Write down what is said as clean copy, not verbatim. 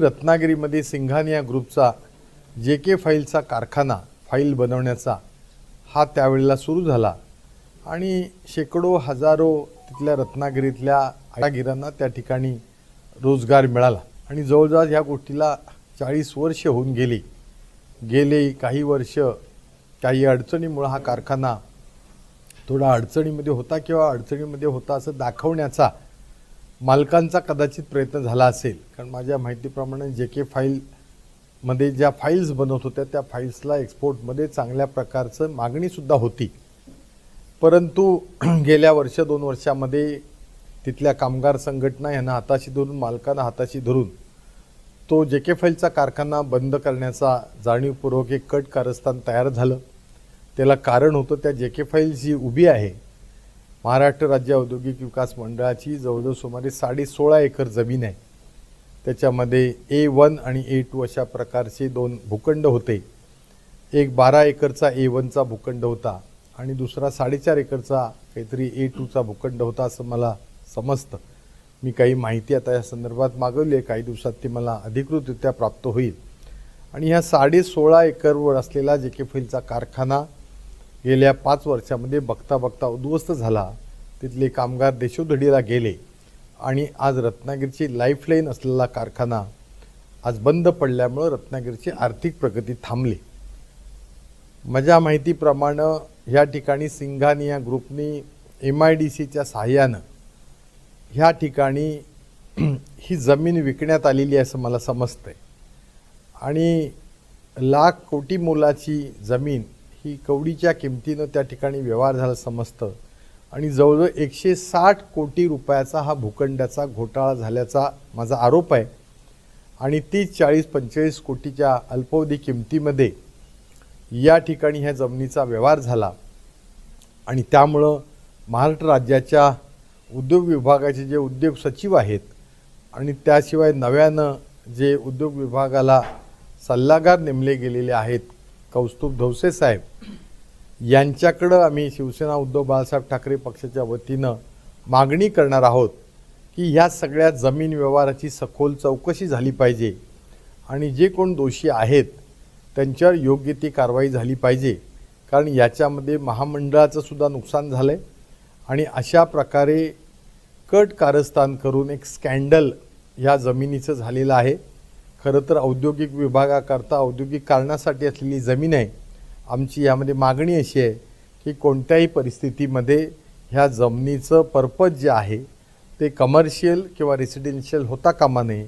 रत्नागिरीमध्ये सिंघानिया ग्रुपचा JK फाईलचा कारखाना फाईल बनवण्याचा हा त्यावेळेला सुरू झाला आणि शेकडो हजारो तिथल्या रत्नागिरीतल्या कारागिरांना त्या ठिकाणी रोजगार मिळाला आणि जवळजवळ ह्या गोष्टीला 40 वर्ष होऊन गेले काही वर्ष काही अडचणीमुळे हा कारखाना थोडा अडचणीमध्ये होता किंवा अडचणीमध्ये होता असं दाखवण्याचा मालकांचा कदाचित प्रयत्न झाला असेल। कारण माझ्या माहितीप्रमाणे JK फाईलमध्ये ज्या फाईल्स बनवत होत्या त्या फाईल्सला एक्सपोर्टमध्ये चांगल्या प्रकारचं मागणीसुद्धा होती, परंतु गेल्या वर्ष 2 वर्षामध्ये तिथल्या कामगार संघटना यांना हाताशी धरून मालकांना हाताशी धरून तो JK फाईलचा कारखाना बंद करण्याचा जाणीवपूर्वक एक कट कारस्थान तयार झालं। त्याला कारण होतं त्या JK फाईल जी उभी आहे महाराष्ट्र राज्य औद्योगिक विकास मंडळाची जवळजवळ सुमारे 16.5 एकर जमीन आहे। त्याच्यामध्ये A1 आणि A2 अशा प्रकारचे 2 भूखंड होते। एक 12 एकरचा A1चा भूखंड होता आणि दुसरा 4.5 एकरचा काहीतरी A2चा भूखंड होता असं मला समजतं। मी काही माहिती आता या संदर्भात मागवली आहे, काही दिवसात ती मला अधिकृतरित्या प्राप्त होईल। आणि ह्या 16.5 एकरवर असलेला JK फाईलचा कारखाना गेल्या 5 वर्षामध्ये बघता बघता उद्ध्वस्त झाला। तिथले कामगार देशोधडीला गेले आणि आज रत्नागिरीची लाईफलाईन असलेला कारखाना आज बंद पडल्यामुळे रत्नागिरीची आर्थिक प्रगती थांबली। माझ्या माहितीप्रमाणे ह्या ठिकाणी सिंघानिया ग्रुपनी MIDCच्या सहाय्यानं ह्या ठिकाणी ही जमीन विकण्यात आलेली आहे असं मला समजतंय आणि लाख कोटी मोलाची जमीन ही कवडीच्या किमतीनं त्या ठिकाणी व्यवहार झाला समजतं आणि जवळजवळ 160 कोटी रुपयाचा हा भूखंडाचा घोटाळा झाल्याचा माझा आरोप आहे आणि 30-40-45 कोटीच्या अल्पावधी किमतीमध्ये या ठिकाणी ह्या जमिनीचा व्यवहार झाला आणि त्यामुळं महाराष्ट्र राज्याच्या उद्योग विभागाचे जे उद्योग सचिव आहेत आणि त्याशिवाय नव्यानं जे उद्योग विभागाला सल्लागार नेमले गेलेले आहेत कौस्तुभ धवसे साहेब, यांच्याकडं आम्ही शिवसेना उद्धव बाळासाहेब ठाकरे पक्षाच्या वतीनं मागणी करणार आहोत की ह्या सगळ्या जमीन व्यवहाराची सखोल चौकशी झाली पाहिजे आणि जे कोण दोषी आहेत त्यांच्यावर योग्य ती कारवाई झाली पाहिजे। कारण याच्यामध्ये महामंडळाचं सुद्धा नुकसान झालं आहे आणि अशा प्रकारे कट कारस्थान करून एक स्कॅन्डल ह्या जमिनीचं झालेलं आहे। खरं तर औद्योगिक विभागाकरता औद्योगिक कारणासाठी असलेली जमीन आहे। आमची यामध्ये मागणी अशी आहे की कोणत्याही परिस्थितीमध्ये ह्या जमिनीचं पर्पज जे आहे ते कमर्शियल किंवा रेसिडेन्शियल होता कामा नये